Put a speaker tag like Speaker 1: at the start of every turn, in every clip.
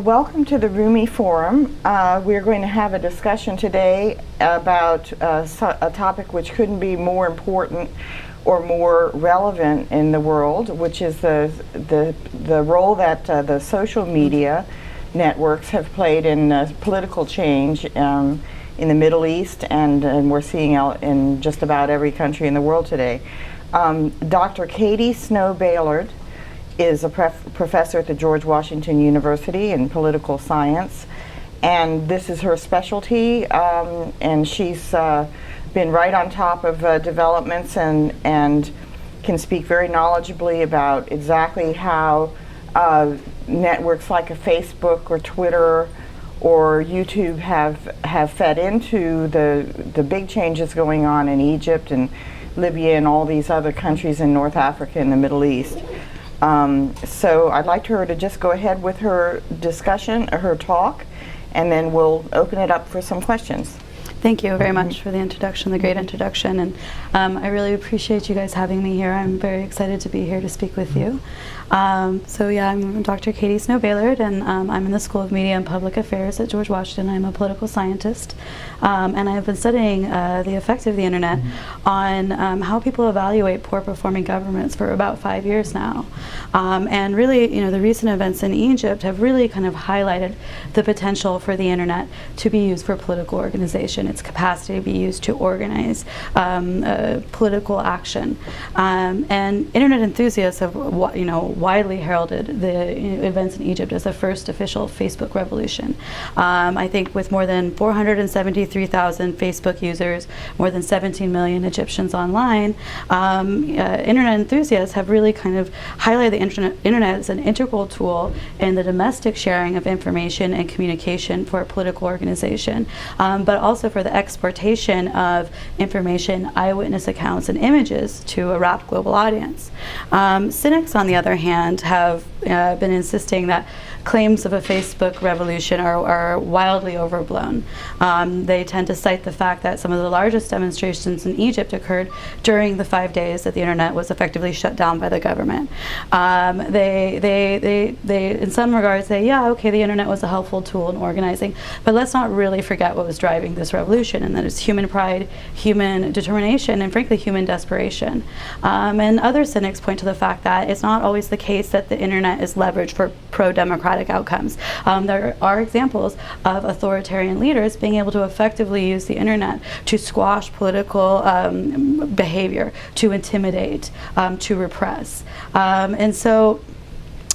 Speaker 1: welcome to the Rumi Forum. We're going to have a discussion today about a topic which couldn't be more important or more relevant in the world, which is the role that the social media networks have played in political change in the Middle East, and we're seeing out in just about every country in the world today. Dr. Catie Bailard is a professor at the George Washington University in political science, and this is her specialty, and she's been right on top of developments and can speak very knowledgeably about exactly how networks like a Facebook or Twitter or YouTube have fed into the big changes going on in Egypt and Libya and all these other countries in North Africa and the Middle East. So I'd like her to just go ahead with her discussion, her talk, and then we'll open it up for some questions.
Speaker 2: Thank you very much for the introduction, the great introduction, and I really appreciate you guys having me here. I'm very excited to be here to speak with you. So yeah, I'm Dr. Catie Bailard, and I'm in the School of Media and Public Affairs at George Washington. I'm a political scientist, and I have been studying the effect of the internet on how people evaluate poor performing governments for about 5 years now. And really, the recent events in Egypt have really kind of highlighted the potential for the internet to be used for political organization, its capacity to be used to organize political action. And internet enthusiasts have, widely heralded the events in Egypt as the first official Facebook revolution. I think with more than 473,000 Facebook users, more than 17 million Egyptians online, internet enthusiasts have really kind of highlighted the internet as an integral tool in the domestic sharing of information and communication for political organization, but also for the exportation of information, eyewitness accounts, and images to a rapt global audience. Cynics, on the other hand, have been insisting that claims of a Facebook revolution are wildly overblown. They tend to cite the fact that some of the largest demonstrations in Egypt occurred during the 5 days that the internet was effectively shut down by the government. They in some regards say, yeah, okay, the internet was a helpful tool in organizing, but let's not really forget what was driving this revolution, and that is human pride, human determination, and frankly, human desperation. And other cynics point to the fact that it's not always the case that the internet is leveraged for pro-democratic outcomes. There are examples of authoritarian leaders being able to effectively use the internet to squash political behavior, to intimidate, to repress. And so,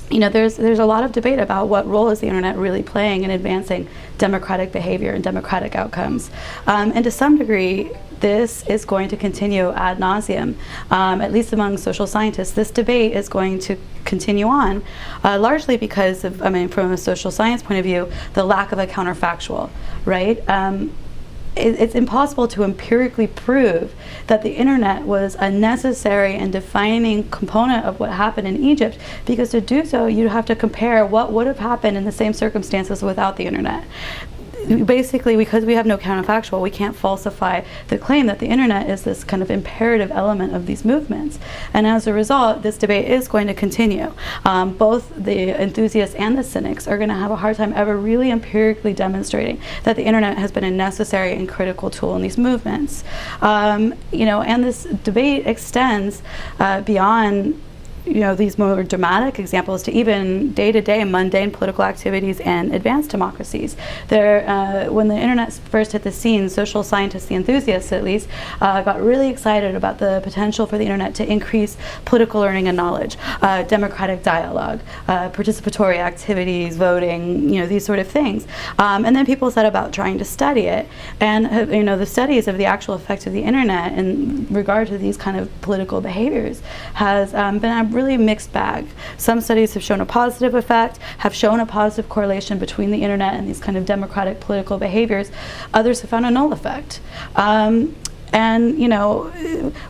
Speaker 2: there's a lot of debate about what role is the internet really playing in advancing democratic behavior and democratic outcomes. And to some degree, this is going to continue ad nauseum, at least among social scientists. This debate is going to continue on, largely because of, from a social science point of view, the lack of a counterfactual, right? It's impossible to empirically prove that the internet was a necessary and defining component of what happened in Egypt, because to do so, you'd have to compare what would have happened in the same circumstances without the internet. Basically, because we have no counterfactual, we can't falsify the claim that the internet is this kind of imperative element of these movements. And as a result, this debate is going to continue. Both the enthusiasts and the cynics are going to have a hard time ever really empirically demonstrating that the internet has been a necessary and critical tool in these movements. And this debate extends beyond these more dramatic examples to even day-to-day mundane political activities and advanced democracies. When the internet first hit the scene, social scientists, the enthusiasts at least, got really excited about the potential for the internet to increase political learning and knowledge, democratic dialogue, participatory activities, voting, these sort of things. And then people set about trying to study it. And the studies of the actual effect of the internet in regard to these kind of political behaviors has been a really mixed bag. Some studies have shown a positive effect, have shown a positive correlation between the internet and these kind of democratic political behaviors. Others have found a null effect. And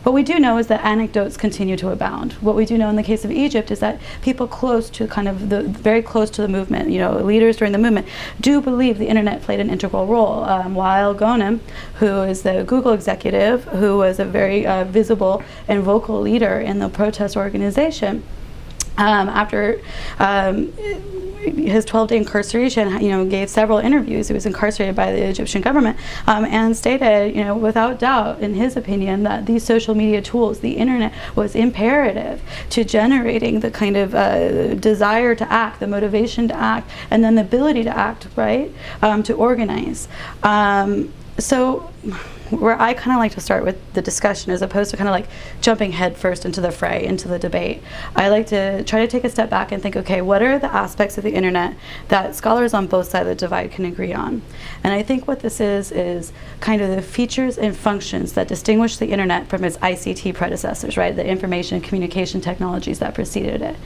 Speaker 2: what we do know is that anecdotes continue to abound. What we do know in the case of Egypt is that people close to very close to the movement, leaders during the movement, do believe the internet played an integral role. Wael Ghonim, who is the Google executive, who was a very visible and vocal leader in the protest organization, After his 12-day incarceration, gave several interviews. He was incarcerated by the Egyptian government, and stated, without doubt, in his opinion, that these social media tools, the internet, was imperative to generating the kind of desire to act, the motivation to act, and then the ability to act, right, to organize. So where I kind of like to start with the discussion, as opposed to kind of like jumping headfirst into the fray, into the debate, I like to try to take a step back and think, okay, what are the aspects of the internet that scholars on both sides of the divide can agree on? And I think what this is kind of the features and functions that distinguish the internet from its ICT predecessors, right? The information and communication technologies that preceded it.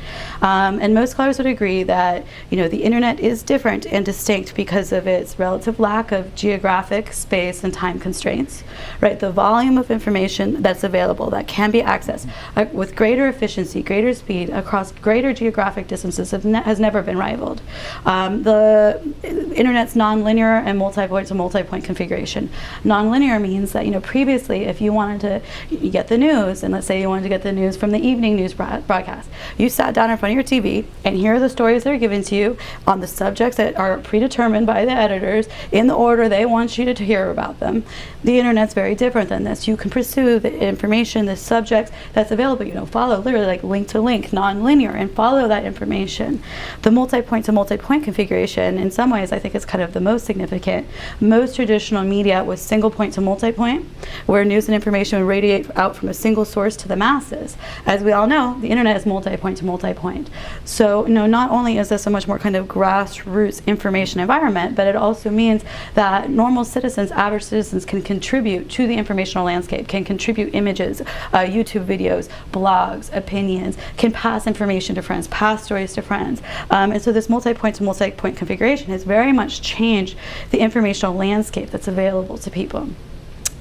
Speaker 2: And most scholars would agree that, the internet is different and distinct because of its relative lack of geographic, space, and time constraints. Right, the volume of information that's available that can be accessed with greater efficiency, greater speed across greater geographic distances has never been rivaled. The internet's nonlinear and multi-point to multi-point configuration. Nonlinear means that previously, if you wanted to get the news, and let's say you wanted to get the news from the evening news broadcast, you sat down in front of your TV, and here are the stories that are given to you on the subjects that are predetermined by the editors in the order they want you to hear about them. The internet's very different than this. You can pursue the information, the subjects that's available, follow literally like link to link, non-linear, and follow that information. The multi-point to multi-point configuration, in some ways, I think is kind of the most significant. Most traditional media was single point to multi-point, where news and information would radiate out from a single source to the masses. As we all know, the internet is multi-point to multi-point. So, not only is this a much more kind of grassroots information environment, but it also means that normal citizens, average citizens, can contribute to the informational landscape, can contribute images, YouTube videos, blogs, opinions, can pass information to friends, pass stories to friends. And so this multi-point to multi-point configuration has very much changed the informational landscape that's available to people.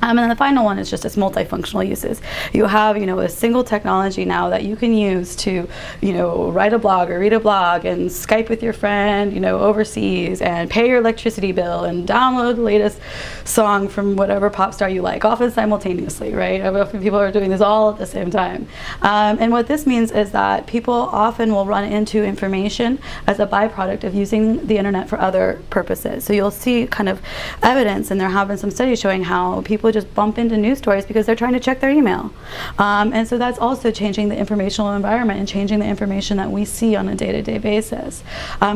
Speaker 2: And then the final one is just its multifunctional uses. You have, a single technology now that you can use to, write a blog or read a blog and Skype with your friend, overseas, and pay your electricity bill and download the latest song from whatever pop star you like, often simultaneously, right? Often people are doing this all at the same time. And what this means is that people often will run into information as a byproduct of using the internet for other purposes. So you'll see kind of evidence, and there have been some studies showing how people just bump into news stories because they're trying to check their email. And so that's also changing the informational environment and changing the information that we see on a day-to-day basis.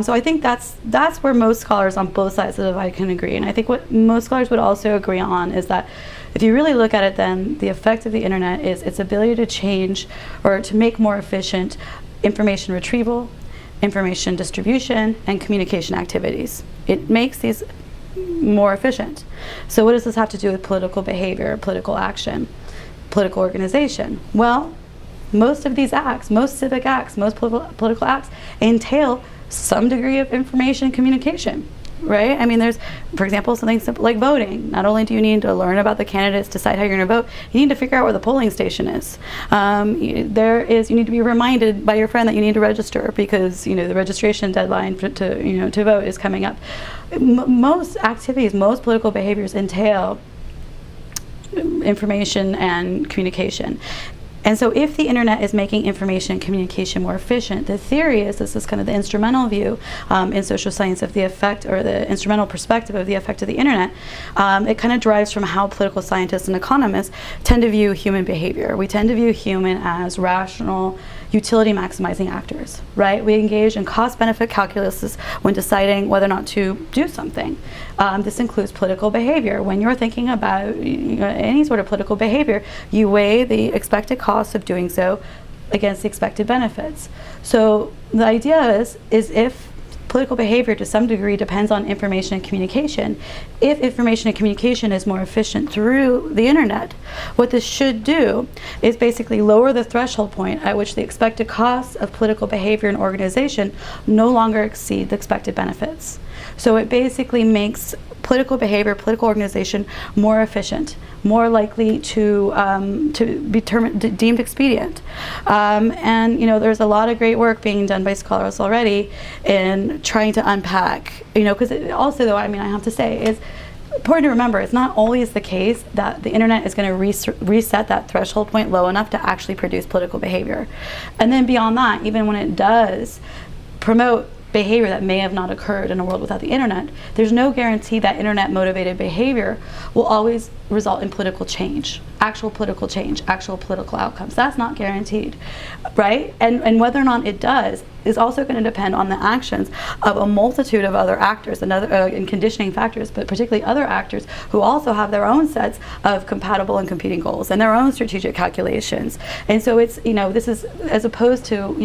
Speaker 2: So I think that's where most scholars on both sides of the divide can agree. And I think what most scholars would also agree on is that if you really look at it, then the effect of the internet is its ability to change or to make more efficient information retrieval, information distribution, and communication activities. It makes these more efficient. So what does this have to do with political behavior, political action, political organization? Well, most of these acts, most civic acts, most political acts entail some degree of information communication, right? I mean, there's, for example, something simple like voting. Not only do you need to learn about the candidates, decide how you're going to vote, you need to figure out where the polling station is. You need to be reminded by your friend that you need to register because, the registration deadline to vote is coming up. Most activities, most political behaviors entail information and communication. And so if the internet is making information and communication more efficient, the theory is, this is kind of the instrumental view in social science of the effect, or the instrumental perspective of the effect of the internet, it kind of derives from how political scientists and economists tend to view human behavior. We tend to view human as rational, utility maximizing actors, right? We engage in cost-benefit calculuses when deciding whether or not to do something. This includes political behavior. When you're thinking about any sort of political behavior, you weigh the expected costs of doing so against the expected benefits. So the idea is if political behavior to some degree depends on information and communication. If information and communication is more efficient through the internet, what this should do is basically lower the threshold point at which the expected costs of political behavior and organization no longer exceed the expected benefits. So it basically makes political behavior, political organization more efficient, more likely to be deemed expedient. And there's a lot of great work being done by scholars already in trying to unpack, because also though, I have to say, is important to remember, it's not always the case that the internet is going to reset that threshold point low enough to actually produce political behavior. And then beyond that, even when it does promote behavior that may have not occurred in a world without the internet, there's no guarantee that internet motivated behavior will always result in political change, actual political outcomes. That's not guaranteed, right? And whether or not it does is also going to depend on the actions of a multitude of other actors and conditioning factors, but particularly other actors who also have their own sets of compatible and competing goals and their own strategic calculations. And so it's, this is as opposed to,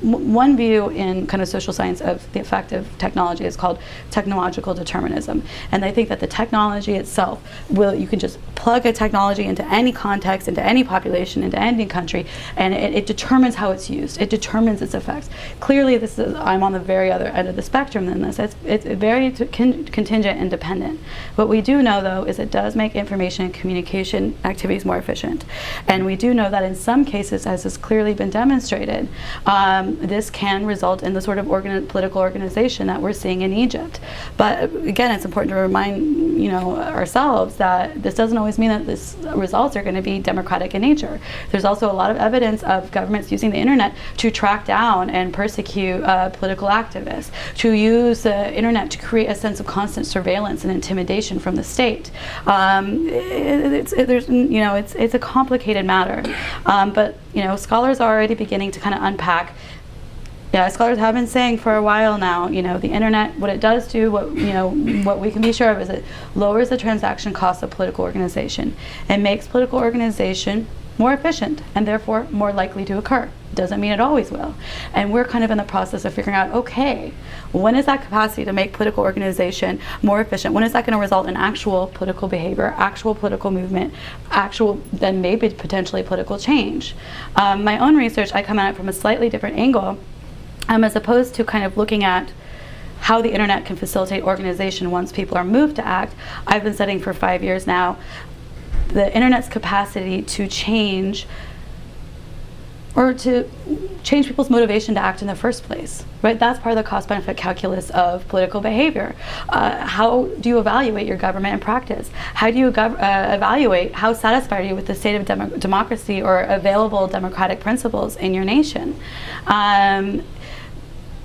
Speaker 2: one view in kind of social science of the effect of technology is called technological determinism. And they think that the technology itself you can just plug a technology into any context, into any population, into any country, and it determines how it's used. It determines its effects. Clearly, I'm on the very other end of the spectrum than this. It's very contingent and dependent. What we do know, though, is it does make information and communication activities more efficient. And we do know that in some cases, as has clearly been demonstrated, this can result in the sort of political organization that we're seeing in Egypt. But again, it's important to remind ourselves that this doesn't always mean that these results are going to be democratic in nature. There's also a lot of evidence of governments using the internet to track down and persecute political activists, to use the internet to create a sense of constant surveillance and intimidation from the state. It's a complicated matter, but scholars are already beginning to kind of unpack. Yeah, scholars have been saying for a while now, the internet, what it does do, what we can be sure of is it lowers the transaction cost of political organization. It makes political organization more efficient and therefore more likely to occur. Doesn't mean it always will. And we're kind of in the process of figuring out, okay, when is that capacity to make political organization more efficient? When is that going to result in actual political behavior, actual political movement, then maybe potentially political change? My own research, I come at it from a slightly different angle. As opposed to kind of looking at how the internet can facilitate organization once people are moved to act. I've been studying for 5 years now the internet's capacity to change people's motivation to act in the first place, right? That's part of the cost-benefit calculus of political behavior. How do you evaluate your government in practice? How do you evaluate how satisfied are you with the state of democracy or available democratic principles in your nation?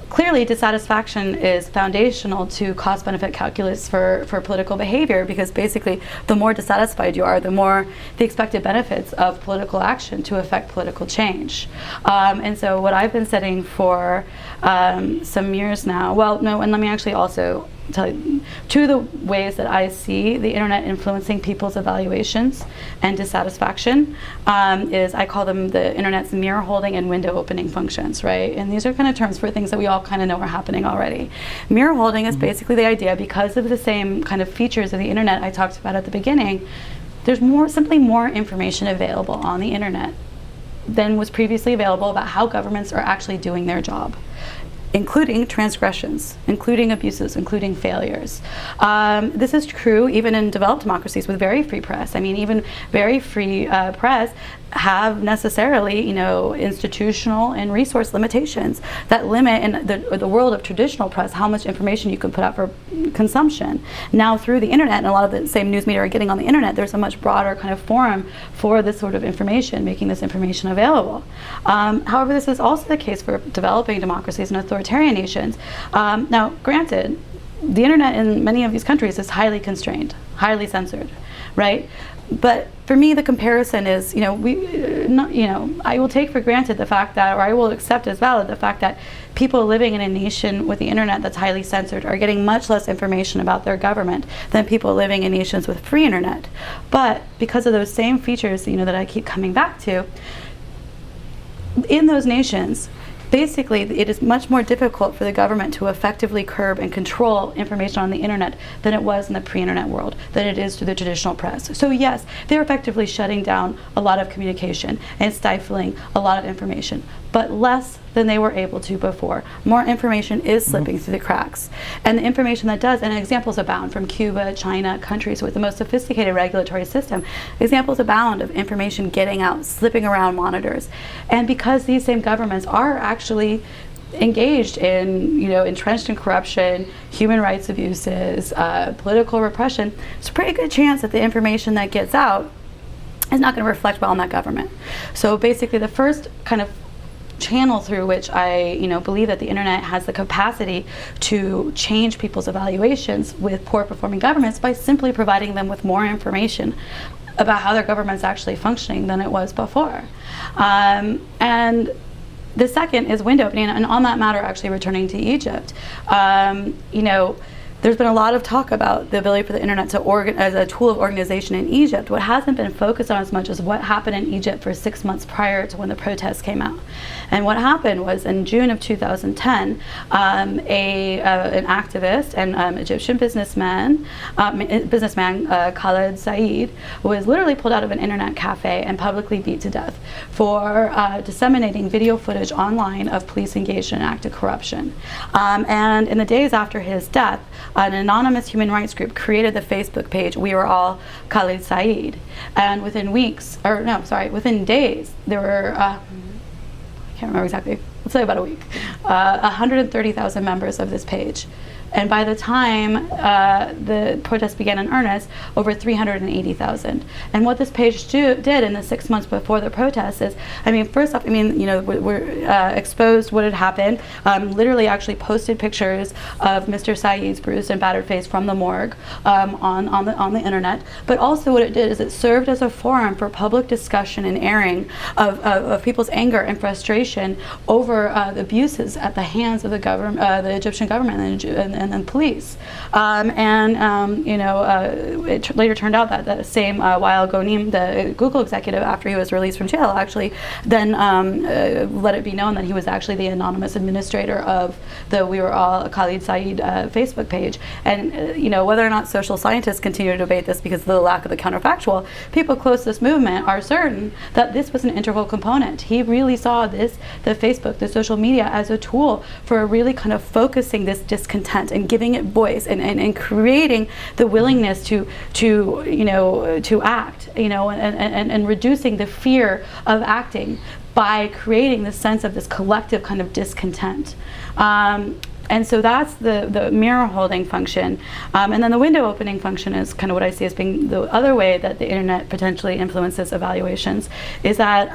Speaker 2: Clearly, dissatisfaction is foundational to cost-benefit calculus for political behavior, because basically the more dissatisfied you are, the more the expected benefits of political action to affect political change. And so what I've been studying for some years now, and let me actually also tell you, two of the ways that I see the internet influencing people's evaluations and dissatisfaction is I call them the internet's mirror holding and window opening functions, right? And these are kind of terms for things that we all kind of know are happening already. Mirror holding is basically the idea, because of the same kind of features of the internet I talked about at the beginning, there's simply more information available on the internet than was previously available about how governments are actually doing their job, including transgressions, including abuses, including failures. This is true even in developed democracies with very free press. I mean, even very free press have necessarily, institutional and resource limitations that limit, in the world of traditional press, how much information you can put out for consumption. Now through the internet, and a lot of the same news media are getting on the internet, there's a much broader kind of forum for this sort of information, making this information available. However, this is also the case for developing democracies and authoritarian nations. Now, granted, the internet in many of these countries is highly constrained, highly censored, right? But for me, the comparison is, I will take for granted the fact that, or I will accept as valid the fact that people living in a nation with the internet that's highly censored are getting much less information about their government than people living in nations with free internet. But because of those same features, that I keep coming back to, in those nations, basically, it is much more difficult for the government to effectively curb and control information on the internet than it was in the pre-internet world, than it is through the traditional press. So yes, they're effectively shutting down a lot of communication and stifling a lot of information, but less than they were able to before. More information is slipping through the cracks. And the information that does, and examples abound from Cuba, China, countries with the most sophisticated regulatory system, examples abound of information getting out, slipping around monitors. And because these same governments are actually engaged in, entrenched in corruption, human rights abuses, political repression, it's a pretty good chance that the information that gets out is not going to reflect well on that government. So basically the first kind of channel through which I believe that the internet has the capacity to change people's evaluations with poor performing governments by simply providing them with more information about how their government's actually functioning than it was before. And the second is window opening, and on that matter, actually returning to Egypt. There's been a lot of talk about the ability for the internet to as a tool of organization in Egypt. What hasn't been focused on as much as what happened in Egypt for 6 months prior to when the protests came out. And what happened was in June of 2010, an activist and Egyptian businessman, Khaled Said, was literally pulled out of an internet cafe and publicly beat to death for disseminating video footage online of police engaged in an act of corruption. And in the days after his death, an anonymous human rights group created the Facebook page We Were All Khaled Said, and within days there were I can't remember exactly, let's say about a week, 130,000 members of this page. And by the time the protests began in earnest, over 380,000. And what this page did in the 6 months before the protests is, first off, we're exposed what had happened, literally actually posted pictures of Mr. Saeed's bruised and battered face from the morgue on the internet. But also what it did is it served as a forum for public discussion and airing of people's anger and frustration over the abuses at the hands of the government, the Egyptian government and then police. It later turned out that the same Wael Ghonim, the Google executive, after he was released from jail, actually then let it be known that he was actually the anonymous administrator of the We Were All Khaled Said Facebook page. And whether or not social scientists continue to debate this because of the lack of the counterfactual, people close to this movement are certain that this was an integral component. He really saw the Facebook, the social media, as a tool for really kind of focusing this discontent and giving it voice and creating the willingness to act, and reducing the fear of acting by creating the sense of this collective kind of discontent. And so that's the mirror holding function. And then the window opening function is kind of what I see as being the other way that the internet potentially influences evaluations, is that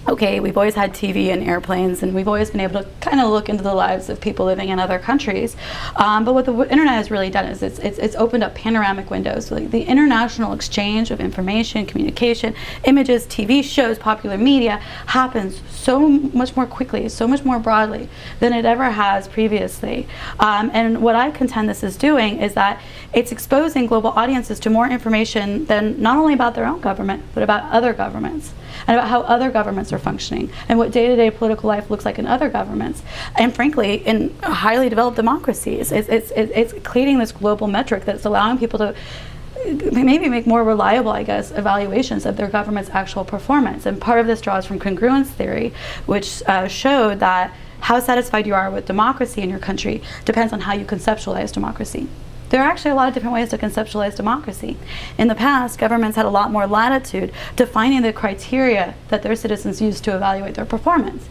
Speaker 2: we've always had TV and airplanes, and we've always been able to kind of look into the lives of people living in other countries. But what the internet has really done is it's opened up panoramic windows. So the international exchange of information, communication, images, TV shows, popular media happens so much more quickly, so much more broadly than it ever has previously. And what I contend this is doing is that it's exposing global audiences to more information than not only about their own government, but about other governments, and about how other governments are functioning, and what day-to-day political life looks like in other governments, and frankly, in highly developed democracies. It's creating this global metric that's allowing people to maybe make more reliable, evaluations of their government's actual performance. And part of this draws from congruence theory, which showed that how satisfied you are with democracy in your country depends on how you conceptualize democracy. There are actually a lot of different ways to conceptualize democracy. In the past, governments had a lot more latitude defining the criteria that their citizens use to evaluate their performance.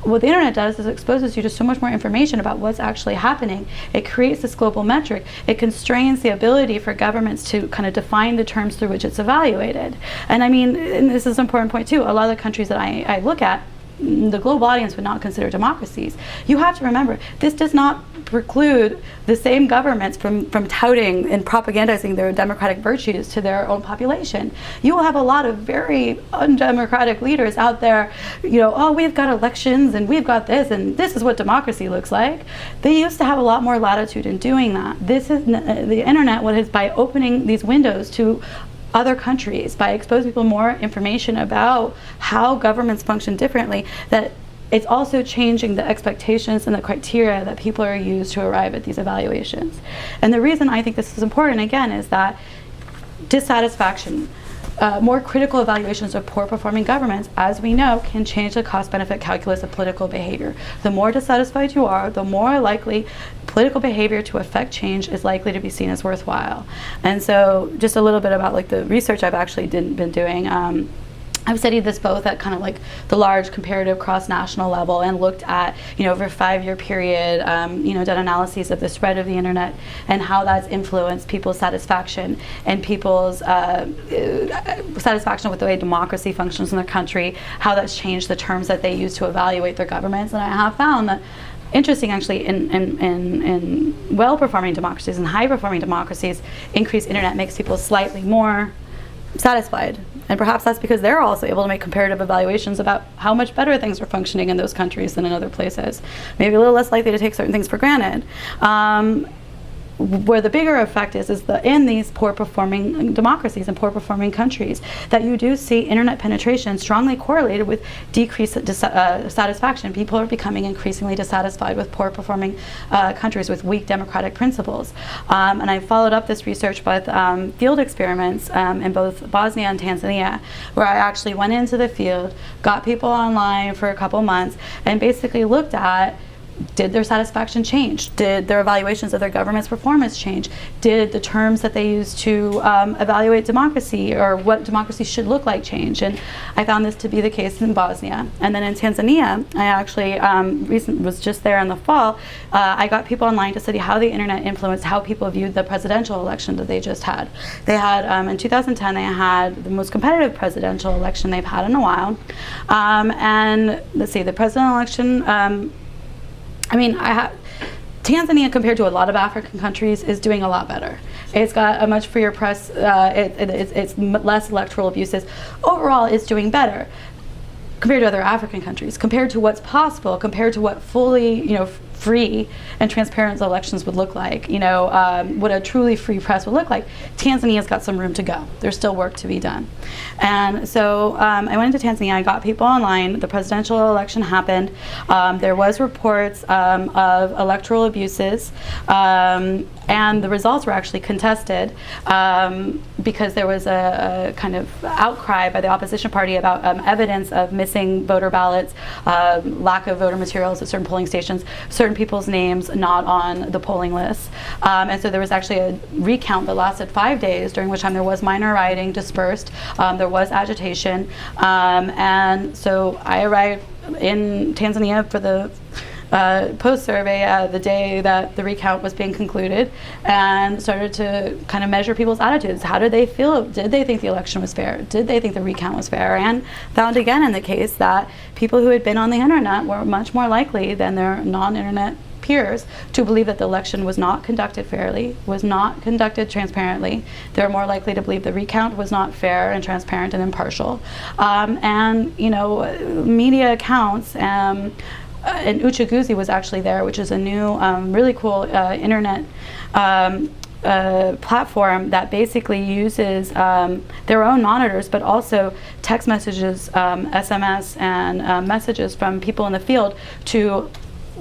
Speaker 2: What the internet does is it exposes you to so much more information about what's actually happening. It creates this global metric. It constrains the ability for governments to kind of define the terms through which it's evaluated. And and this is an important point too, a lot of the countries that I look at, the global audience would not consider democracies. You have to remember, this does not preclude the same governments from touting and propagandizing their democratic virtues to their own population. You will have a lot of very undemocratic leaders out there, we've got elections and we've got this and this is what democracy looks like. They used to have a lot more latitude in doing that. This is the internet, what is by opening these windows to other countries, by exposing people more information about how governments function differently, that it's also changing the expectations and the criteria that people are used to arrive at these evaluations. And the reason I think this is important, again, is that dissatisfaction, more critical evaluations of poor performing governments, as we know, can change the cost-benefit calculus of political behavior. The more dissatisfied you are, the more likely political behavior to affect change is likely to be seen as worthwhile. And so just a little bit about the research I've actually been doing. I've studied this both at kind of like the large comparative cross-national level and looked at, over a 5-year period, done analyses of the spread of the internet and how that's influenced people's satisfaction and people's satisfaction with the way democracy functions in their country, how that's changed the terms that they use to evaluate their governments. And I have found that interesting, actually, in well-performing democracies and high-performing democracies, increased internet makes people slightly more satisfied. And perhaps that's because they're also able to make comparative evaluations about how much better things are functioning in those countries than in other places. Maybe a little less likely to take certain things for granted. Where the bigger effect is in these poor performing democracies and poor performing countries, that you do see internet penetration strongly correlated with decreased satisfaction. People are becoming increasingly dissatisfied with poor performing countries with weak democratic principles. And I followed up this research with field experiments in both Bosnia and Tanzania, where I actually went into the field, got people online for a couple months, and basically looked at, did their satisfaction change? Did their evaluations of their government's performance change? Did the terms that they use to evaluate democracy or what democracy should look like change? And I found this to be the case in Bosnia. And then in Tanzania, I actually was just there in the fall. I got people online to study how the internet influenced how people viewed the presidential election that they just had. They had, in 2010, they had the most competitive presidential election they've had in a while. And let's see, the presidential election, Tanzania, compared to a lot of African countries, is doing a lot better. It's got a much freer press. It's less electoral abuses. Overall, it's doing better compared to other African countries, compared to what's possible, compared to what fully, free and transparent elections would look like, what a truly free press would look like. Tanzania's got some room to go. There's still work to be done. And so I went into Tanzania, I got people online, the presidential election happened, there was reports of electoral abuses, and the results were actually contested because there was a kind of outcry by the opposition party about evidence of missing voter ballots, lack of voter materials at certain polling stations, certain people's names not on the polling list. And so there was actually a recount that lasted 5 days, during which time there was minor rioting dispersed, there was agitation, and so I arrived in Tanzania for the post-survey the day that the recount was being concluded, and started to kind of measure people's attitudes. How did they feel? Did they think the election was fair? Did they think the recount was fair? And found again in the case that people who had been on the internet were much more likely than their non-internet peers to believe that the election was not conducted fairly, was not conducted transparently. They're more likely to believe the recount was not fair and transparent and impartial. And media accounts, and Uchaguzi was actually there, which is a new, really cool internet platform that basically uses their own monitors, but also text messages, SMS, and messages from people in the field to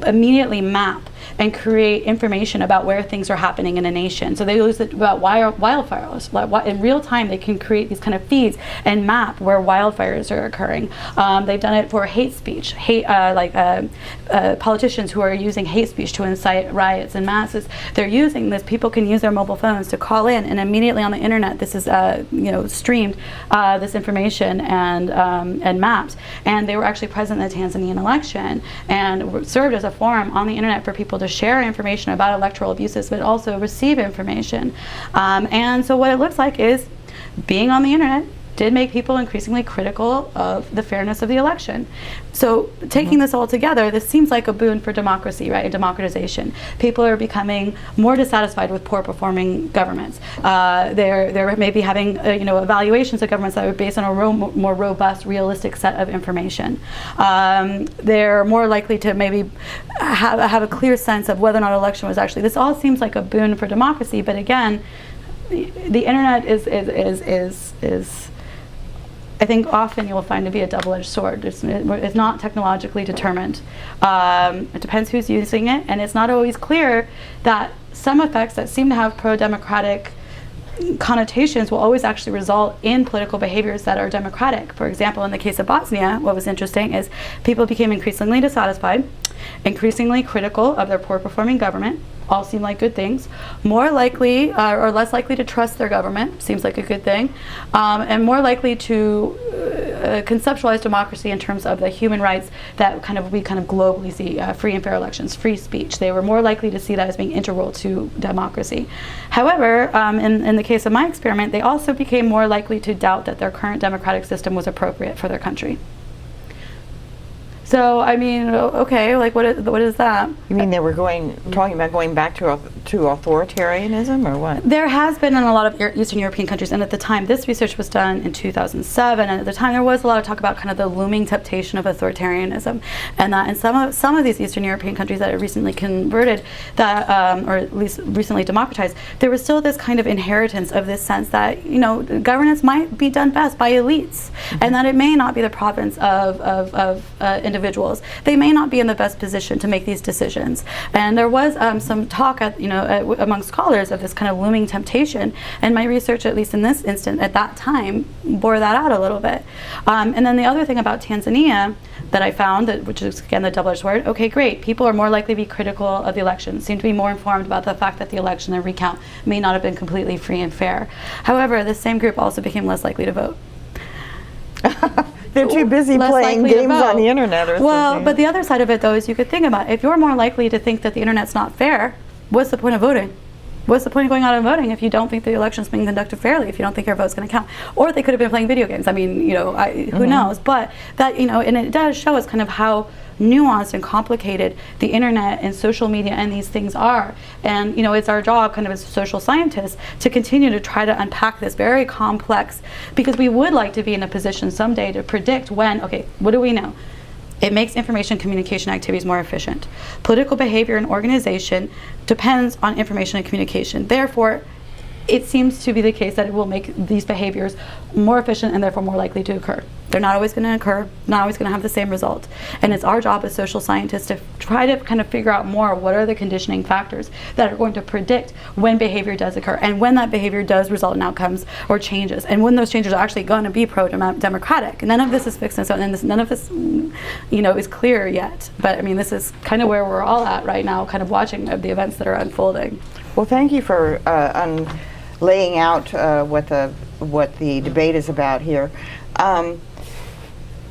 Speaker 2: immediately map and create information about where things are happening in a nation. So they use it about wildfires. In real time, they can create these kind of feeds and map where wildfires are occurring. They've done it for hate speech, politicians who are using hate speech to incite riots and masses. They're using this. People can use their mobile phones to call in, and immediately on the internet, this is streamed, this information and mapped. And they were actually present in the Tanzanian election and served as a forum on the internet for people to share information about electoral abuses, but also receive information. And so what it looks like is being on the internet did make people increasingly critical of the fairness of the election. So taking this all together, this seems like a boon for democracy, right, and democratization. People are becoming more dissatisfied with poor performing governments. They're maybe having evaluations of governments that are based on a more robust, realistic set of information. They're more likely to maybe have a clear sense of whether or not an election was actually. This all seems like a boon for democracy, but again, the internet is I think often you'll find to be a double-edged sword. It's not technologically determined. It depends who's using it, and it's not always clear that some effects that seem to have pro-democratic connotations will always actually result in political behaviors that are democratic. For example, in the case of Bosnia, what was interesting is people became increasingly dissatisfied, increasingly critical of their poor-performing government. All seem like good things. More likely or less likely to trust their government, seems like a good thing, and more likely to conceptualize democracy in terms of the human rights that we kind of globally see, free and fair elections, free speech. They were more likely to see that as being integral to democracy. However, in the case of my experiment, they also became more likely to doubt that their current democratic system was appropriate for their country. So, I mean, okay, like what is that?
Speaker 1: You mean they were talking about going back to authoritarianism, or what?
Speaker 2: There has been in a lot of Eastern European countries, and at the time, this research was done in 2007, and at the time there was a lot of talk about kind of the looming temptation of authoritarianism, and that in some of these Eastern European countries that are recently converted, that or at least recently democratized, there was still this kind of inheritance of this sense that, you know, governance might be done best by elites, and that it may not be the province of individuals. They may not be in the best position to make these decisions. And there was some talk among scholars of this kind of looming temptation, and my research, at least in this instant at that time, bore that out a little bit. And then the other thing about Tanzania that I found, which is again the double-edged sword, okay, great, people are more likely to be critical of the election, seem to be more informed about the fact that the election and recount may not have been completely free and fair. However, this same group also became less likely to vote.
Speaker 1: They're too busy playing games on the internet or something.
Speaker 2: Well, but the other side of it, though, is you could think about it. If you're more likely to think that the internet's not fair, what's the point of voting? What's the point of going out and voting if you don't think the election's being conducted fairly, if you don't think your vote's going to count? Or they could have been playing video games. I mean, you know, who knows? But that, you know, and it does show us kind of how nuanced and complicated the internet and social media and these things are. And, you know, it's our job kind of as social scientists to continue to try to unpack this very complex, because we would like to be in a position someday to predict when, okay, what do we know? It makes information communication activities more efficient. Political behavior and organization depends on information and communication. Therefore, it seems to be the case that it will make these behaviors more efficient and therefore more likely to occur. They're not always going to occur, not always going to have the same result. And it's our job as social scientists to try to kind of figure out more what are the conditioning factors that are going to predict when behavior does occur and when that behavior does result in outcomes or changes, and when those changes are actually going to be pro-democratic. None of this is fixed, and none of this, you know, is clear yet. But I mean, this is kind of where we're all at right now, kind of watching the events that are unfolding.
Speaker 1: Well, thank you for laying out what the debate is about here.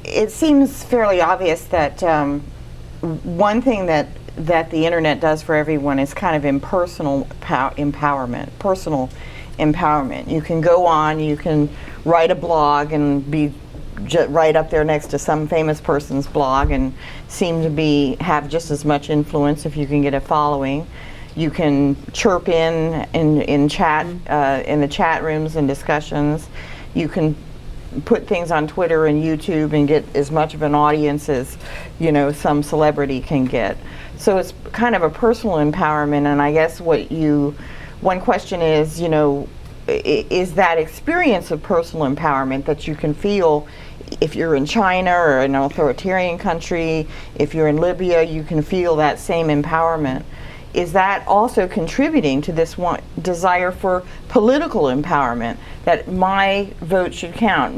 Speaker 1: It seems fairly obvious that one thing that the internet does for everyone is kind of impersonal empowerment, personal empowerment. You can go on, you can write a blog and be right up there next to some famous person's blog and seem to have just as much influence if you can get a following. You can chirp in chat, in the chat rooms and discussions. You can put things on Twitter and YouTube and get as much of an audience as, you know, some celebrity can get. So it's kind of a personal empowerment, and I guess one question is, you know, is that experience of personal empowerment that you can feel if you're in China or an authoritarian country, if you're in Libya, you can feel that same empowerment. Is that also contributing to this desire for political empowerment, that my vote should count,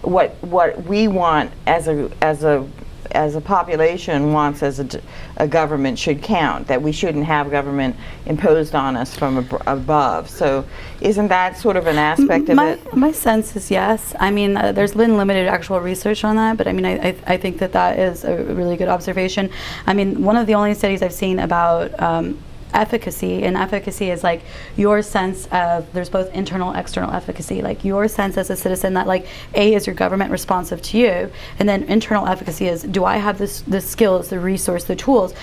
Speaker 1: what we want as a population wants as a government should count, that we shouldn't have government imposed on us from above? So isn't that sort of an aspect of it?
Speaker 2: My sense is yes. I mean, there's been limited actual research on that, but I mean, I think that is a really good observation. I mean, one of the only studies I've seen about efficacy, and efficacy is like your sense of, there's both internal, external efficacy, like your sense as a citizen that, like, A, is your government responsive to you, and then internal efficacy is, do I have the skills, the resource, the tools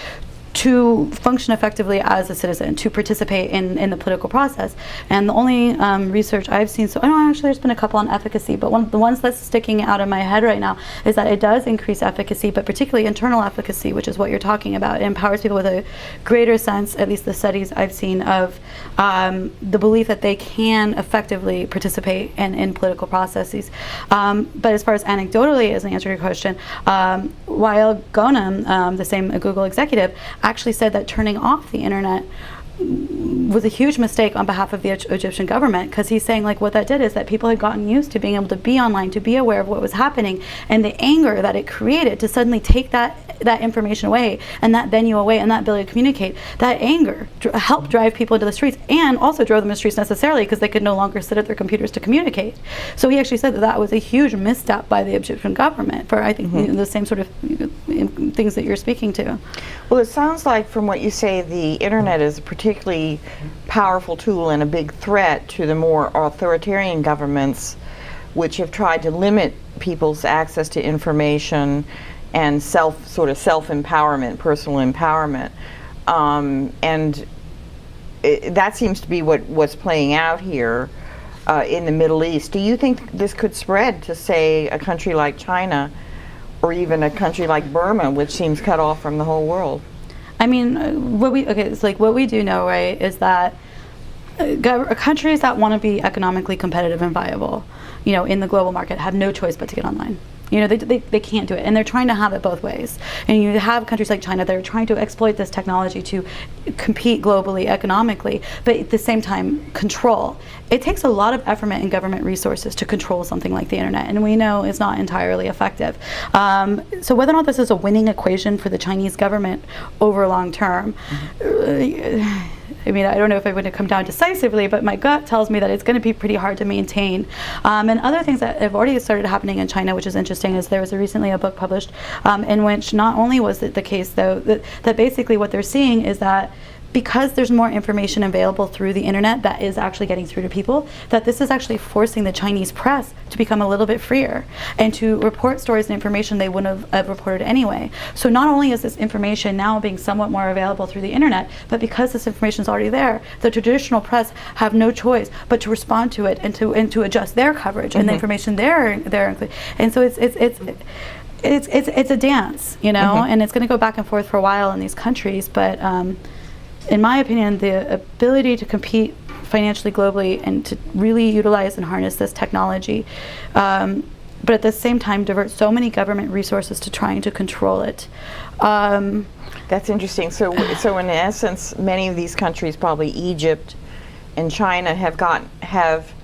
Speaker 2: to function effectively as a citizen, to participate in the political process. And the only research I've seen, so actually there's been a couple on efficacy, but one of the ones that's sticking out of my head right now is that it does increase efficacy, but particularly internal efficacy, which is what you're talking about. It empowers people with a greater sense, at least the studies I've seen, of the belief that they can effectively participate in political processes. But as far as anecdotally, as an answer to your question, Wael Ghonim, the same Google executive, actually said that turning off the internet was a huge mistake on behalf of the Egyptian government, because he's saying like what that did is that people had gotten used to being able to be online, to be aware of what was happening, and the anger that it created to suddenly take that information away and that venue away and that ability to communicate, that anger helped drive people into the streets, and also drove them to the streets necessarily because they could no longer sit at their computers to communicate. So he actually said that that was a huge misstep by the Egyptian government for, I think, the same sort of things that you're speaking to.
Speaker 1: Well, it sounds like from what you say, the internet is a particularly powerful tool and a big threat to the more authoritarian governments, which have tried to limit people's access to information and self-empowerment, personal empowerment. And that seems to be what's playing out here in the Middle East. Do you think this could spread to, say, a country like China, or even a country like Burma, which seems cut off from the whole world?
Speaker 2: I mean, what we do know, right, is that countries that want to be economically competitive and viable, in the global market, have no choice but to get online. They can't do it, and they're trying to have it both ways. And you have countries like China that are trying to exploit this technology to compete globally, economically, but at the same time control. It takes a lot of effort and government resources to control something like the internet, and we know it's not entirely effective. So whether or not this is a winning equation for the Chinese government over long term, I mean, I don't know if it would come down decisively, but my gut tells me that it's going to be pretty hard to maintain. And other things that have already started happening in China, which is interesting, is there was recently a book published in which not only was it the case, though, that basically what they're seeing is that because there's more information available through the internet that is actually getting through to people, that this is actually forcing the Chinese press to become a little bit freer and to report stories and information they wouldn't have reported anyway. So not only is this information now being somewhat more available through the internet, but because this information is already there, the traditional press have no choice but to respond to it and to adjust their coverage and the information they're and so it's a dance, and it's going to go back and forth for a while in these countries, but in my opinion, the ability to compete financially globally and to really utilize and harness this technology, but at the same time divert so many government resources to trying to control it.
Speaker 1: That's interesting. So in essence, many of these countries, probably Egypt and China, have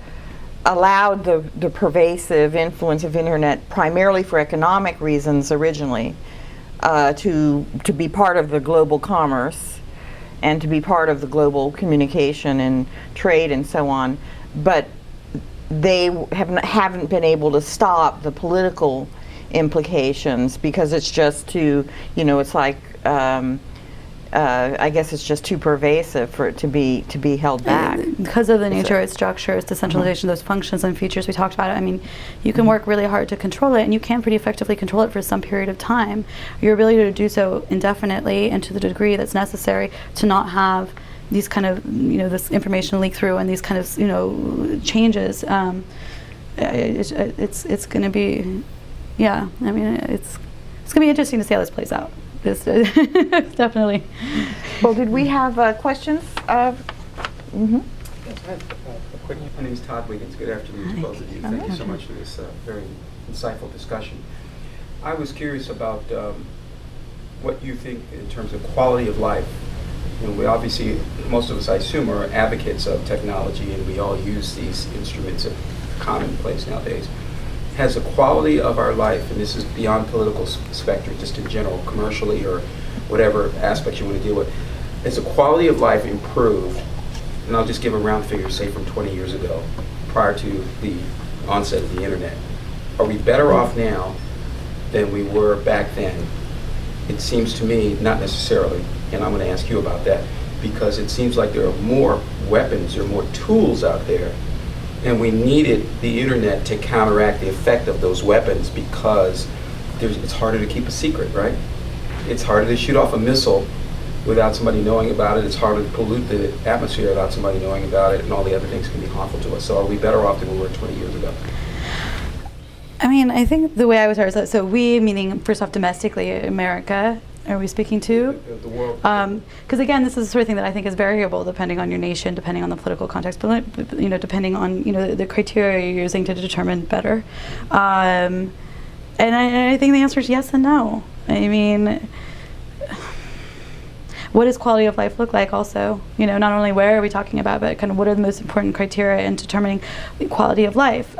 Speaker 1: allowed the pervasive influence of internet primarily for economic reasons originally, to be part of the global commerce and to be part of the global communication and trade and so on, but they haven't been able to stop the political implications because it's just too, it's like, I guess it's just too pervasive for it to be held back.
Speaker 2: Because of the nature of its structure, its decentralization, those functions and features we talked about. I mean, you can work really hard to control it, and you can pretty effectively control it for some period of time. Your ability to do so indefinitely and to the degree that's necessary to not have these kind of, this information leak through and these kind of, changes. It's going to be, I mean, it's going to be interesting to see how this plays out. Definitely.
Speaker 1: Well, did we have questions?
Speaker 3: Yes, I have a quick. My name is Todd Wiggins. Good afternoon to both of you. Thank you so much for this very insightful discussion. I was curious about what you think in terms of quality of life. We obviously, most of us, I assume, are advocates of technology, and we all use these instruments of commonplace nowadays. Has the quality of our life, and this is beyond political spectrum, just in general, commercially or whatever aspects you want to deal with, has the quality of life improved? And I'll just give a round figure, say from 20 years ago, prior to the onset of the internet. Are we better off now than we were back then? It seems to me, not necessarily, and I'm going to ask you about that, because it seems like there are more weapons, there are more tools out there, and we needed the internet to counteract the effect of those weapons, because it's harder to keep a secret, right? It's harder to shoot off a missile without somebody knowing about it. It's harder to pollute the atmosphere without somebody knowing about it, and all the other things can be harmful to us. So are we better off than we were 20 years ago?
Speaker 2: I mean, I think the way I would start is that, so we, meaning first off domestically, America, are we speaking to?
Speaker 3: The world.
Speaker 2: Because again, this is the sort of thing that I think is variable depending on your nation, depending on the political context, but depending on the criteria you're using to determine better. And I think the answer is yes and no. I mean, what does quality of life look like also? You know, not only where are we talking about, but kind of what are the most important criteria in determining quality of life?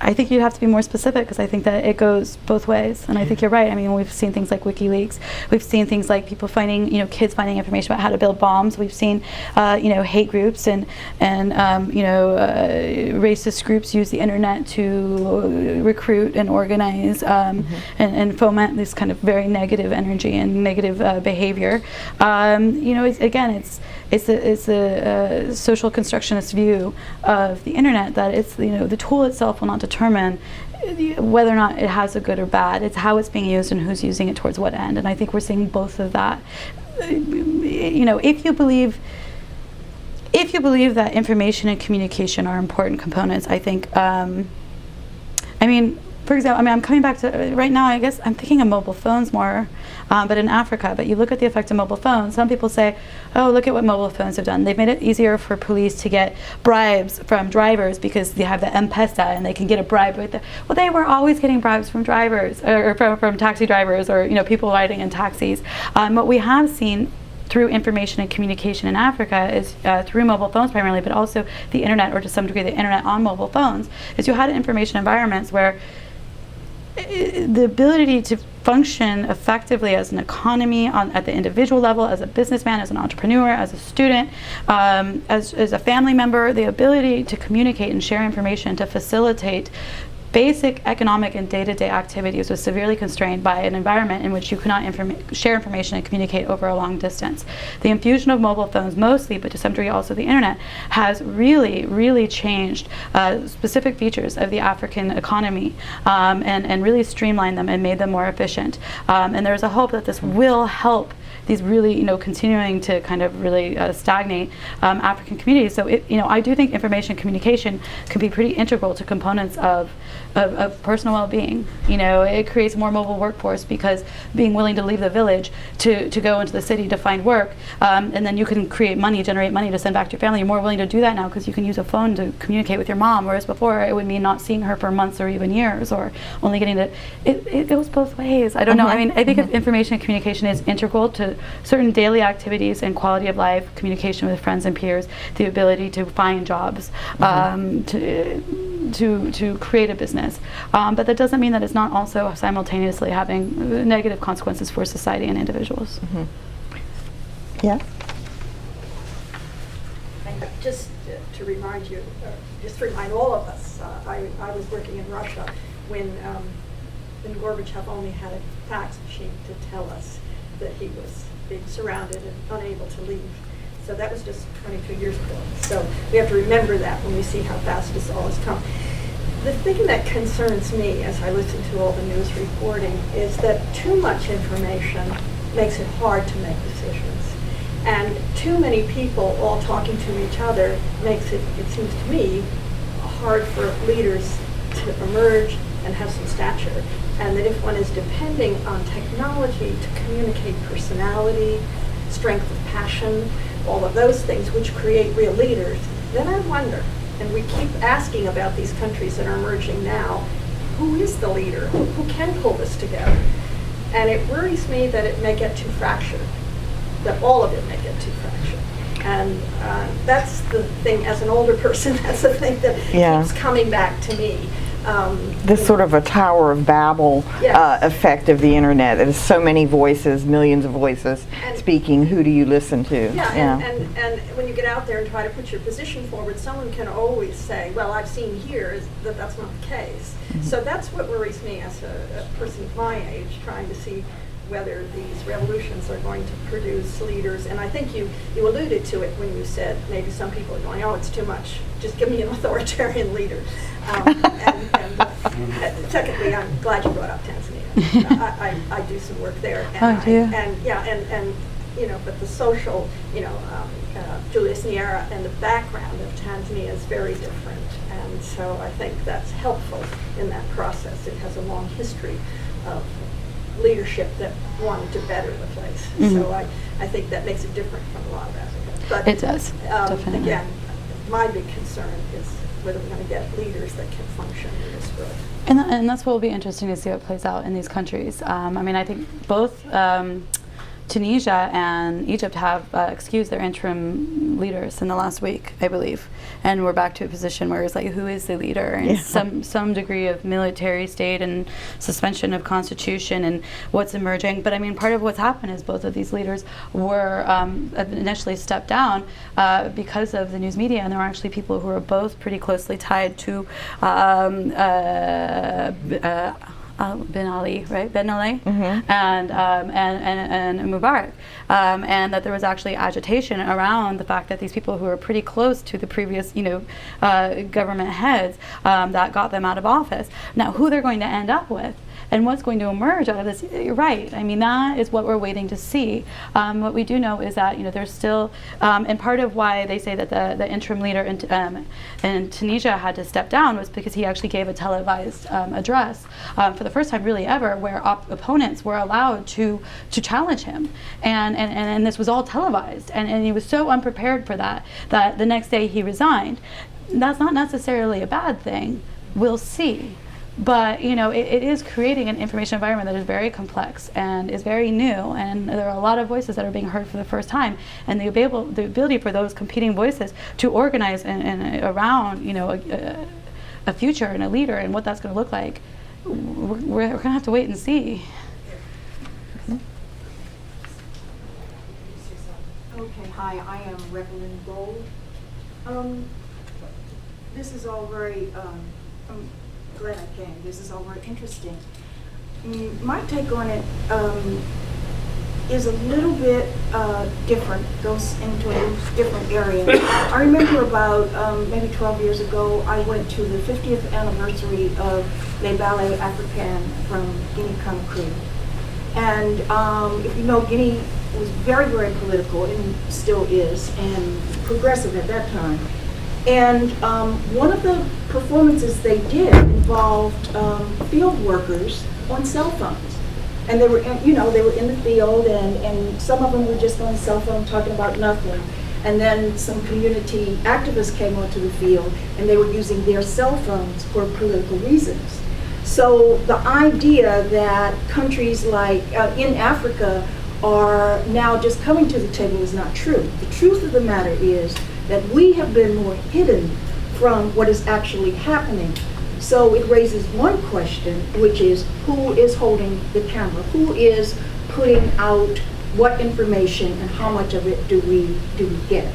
Speaker 2: I think you have to be more specific, because I think that it goes both ways. And I think you're right. I mean, we've seen things like WikiLeaks. We've seen things like people finding, you know, kids finding information about how to build bombs. We've seen, you know, hate groups and you know, racist groups use the internet to recruit and organize and foment this kind of very negative energy and negative behavior. You know, it's a social constructionist view of the internet that it's, you know, the tool itself will not determine whether or not it has a good or bad. It's how it's being used and who's using it towards what end. And I think we're seeing both of that. You know, if you believe that information and communication are important components, I think, I mean, for example, I mean, I'm coming back to, right now, I guess I'm thinking of mobile phones more, but in Africa. But you look at the effect of mobile phones, some people say, oh, look at what mobile phones have done. They've made it easier for police to get bribes from drivers because they have the M-Pesa and they can get a bribe with it. Well, they were always getting bribes from drivers, or from taxi drivers, or, you know, people riding in taxis. What we have seen through information and communication in Africa is through mobile phones primarily, but also the internet, or to some degree the internet on mobile phones, is you had information environments where the ability to function effectively as an economy at the individual level, as a businessman, as an entrepreneur, as a student, as a family member, the ability to communicate and share information to facilitate basic economic and day-to-day activities was severely constrained by an environment in which you could not share information and communicate over a long distance. The infusion of mobile phones mostly, but to some degree also the internet, has really, really changed specific features of the African economy and really streamlined them and made them more efficient. And there's a hope that this will help these really, you know, continuing to kind of really stagnate African communities. So, you know, I do think information communication can be pretty integral to components of personal well-being. You know, it creates a more mobile workforce, because being willing to leave the village to go into the city to find work, and then you can create money, generate money to send back to your family. You're more willing to do that now because you can use a phone to communicate with your mom, whereas before it would mean not seeing her for months or even years, or only getting to, it goes both ways. I don't know. I mean, I think information and communication is integral to certain daily activities and quality of life, communication with friends and peers, the ability to find jobs, to create a business. But that doesn't mean that it's not also simultaneously having negative consequences for society and individuals.
Speaker 1: Yeah.
Speaker 4: Just to remind you, just to remind all of us, I was working in Russia when Gorbachev only had a fax machine to tell us that he was being surrounded and unable to leave. So that was just 22 years ago. So we have to remember that when we see how fast this all has come. The thing that concerns me as I listen to all the news reporting is that too much information makes it hard to make decisions. And too many people all talking to each other makes it seems to me, hard for leaders to emerge and have some stature. And that if one is depending on technology to communicate personality, strength of passion, all of those things which create real leaders, then I wonder, and we keep asking about these countries that are emerging now, who is the leader? Who can pull this together? And it worries me that it may get too fractured, that all of it may get too fractured. And that's the thing, as an older person, that's the thing that keeps coming back to me.
Speaker 1: This sort of a Tower of Babel effect of the internet. There's so many voices, millions of voices speaking. Who do you listen to?
Speaker 4: And when you get out there and try to put your position forward, someone can always say, well, I've seen here that that's not the case. So that's what worries me as a person of my age, trying to see whether these revolutions are going to produce leaders. And I think you alluded to it when you said maybe some people are going, oh, it's too much. Just give me an authoritarian leader. Secondly, I'm glad you brought up Tanzania. I do some work there. And you know, but the social, you know, Julius Nyerere and the background of Tanzania is very different. And so I think that's helpful in that process. It has a long history of leadership that wanted to better the place. So I think that makes it different from a lot of Africa. But
Speaker 2: it does, definitely.
Speaker 4: Again, my big concern is whether we're going to get leaders that can function in this world.
Speaker 2: And that's what will be interesting to see what plays out in these countries. I mean, I think both Tunisia and Egypt have excused their interim leaders in the last week, I believe. And we're back to a position where it's like, who is the leader? And some degree of military state and suspension of constitution and what's emerging. But I mean, part of what's happened is both of these leaders were initially stepped down because of the news media. And there were actually people who were both pretty closely tied to Ben Ali, right? Ben Ali, and Mubarak, and that there was actually agitation around the fact that these people who were pretty close to the previous, government heads, that got them out of office. Now, who they're going to end up with and what's going to emerge out of this, you're right. I mean, that is what we're waiting to see. What we do know is that, there's still, and part of why they say that the interim leader in Tunisia had to step down was because he actually gave a televised address for the first time really ever, where opponents were allowed to challenge him. And this was all televised. And he was so unprepared for that the next day he resigned. That's not necessarily a bad thing. We'll see. But it is creating an information environment that is very complex and is very new, and there are a lot of voices that are being heard for the first time. And the ability for those competing voices to organize and around a future and a leader and what that's going to look like, we're going to have to wait and see.
Speaker 5: Okay, hi, I am Reverend Gold. This is all very, I'm glad I came. This is all very interesting. My take on it is a little bit different, goes into a different area. I remember about maybe 12 years ago, I went to the 50th anniversary of Les Ballets Africains from Guinea-Conakry. And if you know, Guinea was very, very political and still is, and progressive at that time. And one of the performances they did involved field workers on cell phones. And they were, they were in the field, and some of them were just on the cell phone talking about nothing. And then some community activists came onto the field, and they were using their cell phones for political reasons. So the idea that countries like in Africa are now just coming to the table is not true. The truth of the matter is that we have been more hidden from what is actually happening. So it raises one question, which is who is holding the camera? Who is putting out what information and how much of it do we get?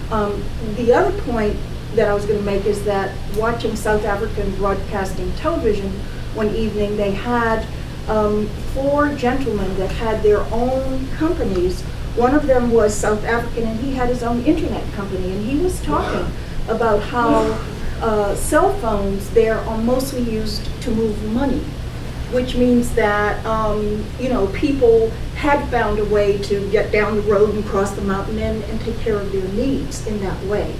Speaker 5: The other point that I was going to make is that watching South African broadcasting television one evening, they had 4 gentlemen that had their own companies. One of them was South African, and he had his own internet company, and he was talking about how cell phones there are mostly used to move money, which means that people had found a way to get down the road and cross the mountain and take care of their needs in that way.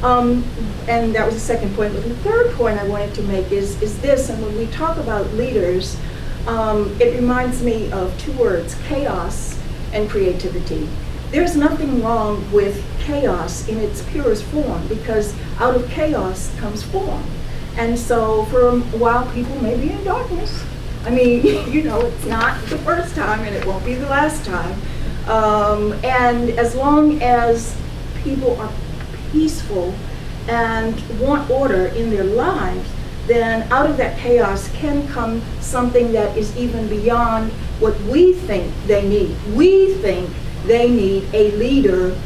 Speaker 5: And that was the second point. But the third point I wanted to make is this, and when we talk about leaders, it reminds me of 2 words, chaos and creativity. There's nothing wrong with chaos in its purest form, because out of chaos comes form. And so for a while, people may be in darkness. I mean, it's not the first time, and it won't be the last time. And as long as people are peaceful and want order in their lives, then out of that chaos can come something that is even beyond what we think they need. We think they need a leader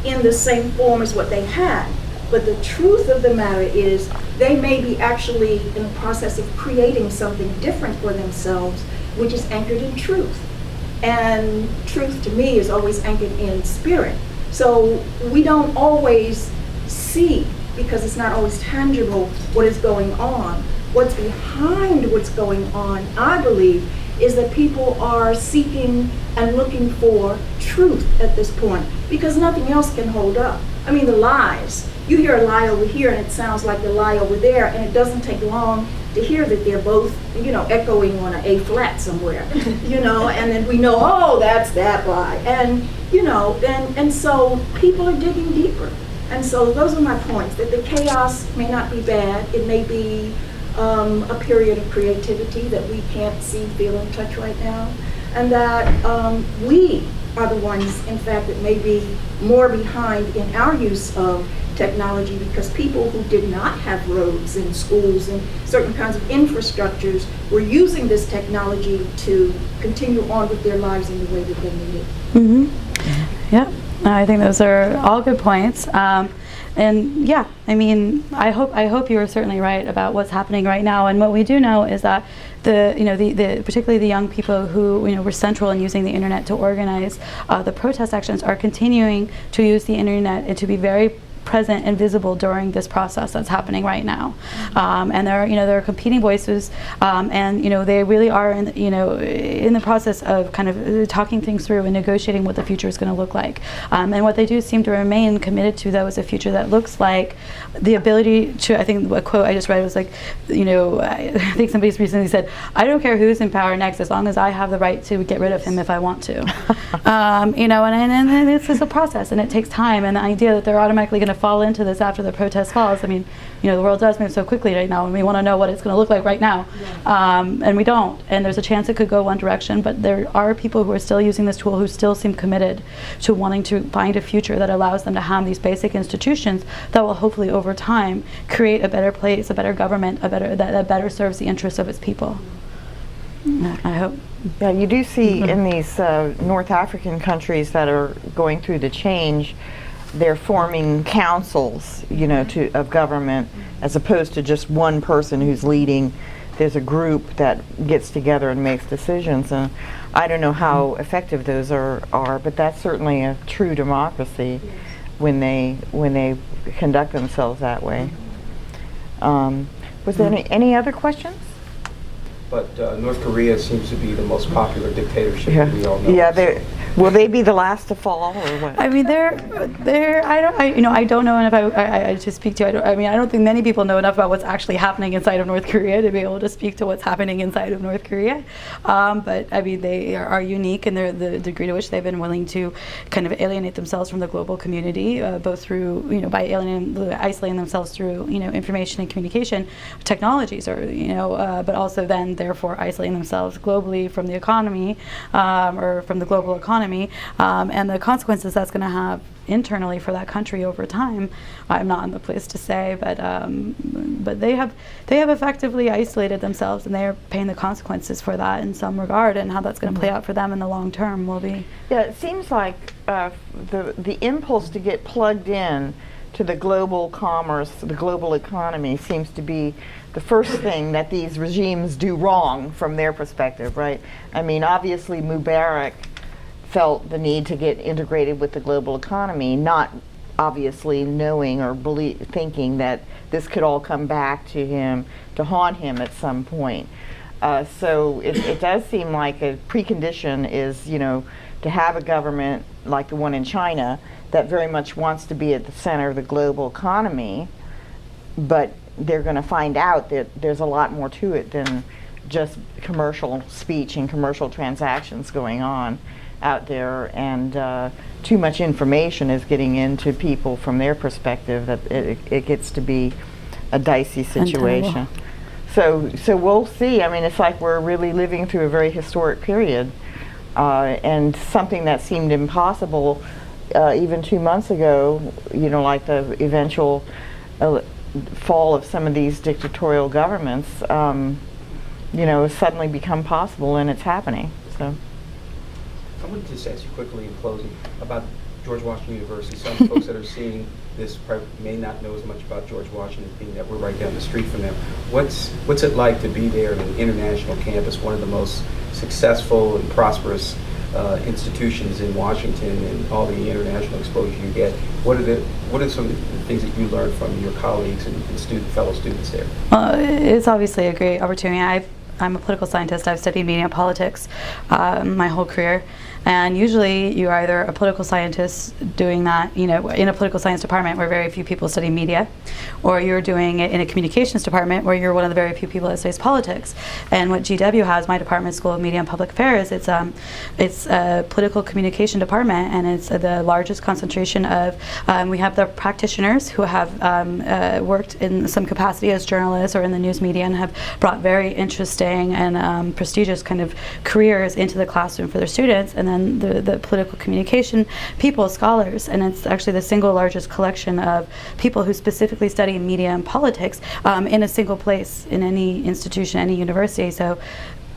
Speaker 5: in the same form as what they had. But the truth of the matter is they may be actually in the process of creating something different for themselves, which is anchored in truth. And truth to me is always anchored in spirit. So we don't always see, because it's not always tangible, what is going on. What's behind what's going on, I believe, is that people are seeking and looking for truth at this point, because nothing else can hold up. I mean, the lies. You hear a lie over here and it sounds like the lie over there, and it doesn't take long to hear that they're both, echoing on an A flat somewhere, and then we know, oh, that's that lie. And, and so people are digging deeper. And so those are my points, that the chaos may not be bad. It may be a period of creativity that we can't see, feel, and touch right now. And that we are the ones, in fact, that may be more behind in our use of technology, because people who did not have roads and schools and certain kinds of infrastructures were using this technology to continue on with their lives in the way that they needed.
Speaker 2: Mm-hmm. Yeah, I think those are all good points. And yeah, I mean, I hope you are certainly right about what's happening right now. And what we do know is that the particularly the young people who were central in using the internet to organize the protest actions are continuing to use the internet and to be very present and visible during this process that's happening right now. And there are competing voices, and they really are in the process of kind of talking things through and negotiating what the future is going to look like. And what they do seem to remain committed to, though, is a future that looks like the ability to, I think a quote I just read was like, I think somebody recently said, "I don't care who's in power next, as long as I have the right to get rid of him if I want to." And this is a process, and it takes time. And the idea that they're automatically going to fall into this after the protest falls, I mean, the world does move so quickly right now, and we want to know what it's going to look like right now. And we don't. And there's a chance it could go one direction, but there are people who are still using this tool who still seem committed to wanting to find a future that allows them to have these basic institutions that will hopefully over time create a better place, a better government, that better serves the interests of its people. I hope.
Speaker 1: Yeah, you do see in these North African countries that are going through the change, they're forming councils, of government, as opposed to just one person who's leading. There's a group that gets together and makes decisions, and I don't know how effective those are, but that's certainly a true democracy when they conduct themselves that way. Was there any other questions?
Speaker 3: But North Korea seems to be the most popular dictatorship
Speaker 1: Yeah.
Speaker 3: that we all know.
Speaker 1: Yeah, will they be the last to fall, or what?
Speaker 2: I mean, I don't know enough. I to speak to. I don't think many people know enough about what's actually happening inside of North Korea to be able to speak to what's happening inside of North Korea. But I mean, they are unique in the degree to which they've been willing to kind of alienate themselves from the global community, both through by isolating themselves through information and communication technologies, or but also then therefore isolating themselves globally from the economy, or from the global economy, and the consequences that's going to have internally for that country over time, I'm not in the place to say, but they have effectively isolated themselves, and they are paying the consequences for that in some regard, and how that's going to play out for them in the long term will be.
Speaker 1: Yeah, it seems like the impulse to get plugged in to the global commerce, the global economy, seems to be the first thing that these regimes do wrong from their perspective, right? I mean, obviously Mubarak felt the need to get integrated with the global economy, not obviously knowing or thinking that this could all come back to him, to haunt him at some point. So it does seem like a precondition is, to have a government like the one in China that very much wants to be at the center of the global economy, but they're going to find out that there's a lot more to it than just commercial speech and commercial transactions going on out there, and too much information is getting into people from their perspective that it gets to be a dicey situation. So we'll see. I mean, it's like we're really living through a very historic period, and something that seemed impossible even 2 months ago, like the eventual fall of some of these dictatorial governments, has suddenly become possible, and it's happening. So
Speaker 3: I wanted to just ask you quickly in closing about George Washington University. Some folks that are seeing this may not know as much about George Washington, being that we're right down the street from them. What's it like to be there in an international campus, one of the most successful and prosperous institutions in Washington, and all the international exposure you get? What are some of the things that you learned from your colleagues and fellow students there?
Speaker 2: It's obviously a great opportunity. I'm a political scientist. I've studied media and politics my whole career, And usually you're either a political scientist doing that, in a political science department where very few people study media, or you're doing it in a communications department where you're one of the very few people that studies politics. And what GW has, my department, School of Media and Public Affairs, it's a political communication department, and it's the largest concentration of, we have the practitioners who have worked in some capacity as journalists or in the news media and have brought very interesting and prestigious kind of careers into the classroom for their students, and then the political communication people, scholars, and it's actually the single largest collection of people who specifically study media and politics in a single place in any institution, any university. So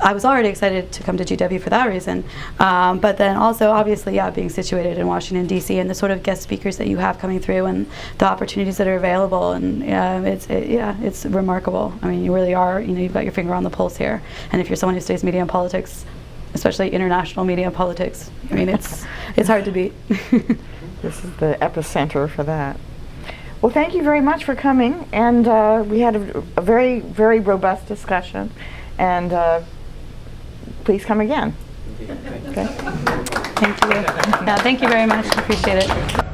Speaker 2: I was already excited to come to GW for that reason, but then also obviously, being situated in Washington D.C. and the sort of guest speakers that you have coming through and the opportunities that are available, and it's remarkable. I mean, you really are. You've got your finger on the pulse here, and if you're someone who studies media and politics, especially international media and politics, I mean, it's hard to beat.
Speaker 1: This is the epicenter for that. Well, thank you very much for coming, and we had a very, very robust discussion, and please come again.
Speaker 3: Indeed. Thank you.
Speaker 1: Okay.
Speaker 2: Thank you. Yeah, thank you very much. Appreciate it.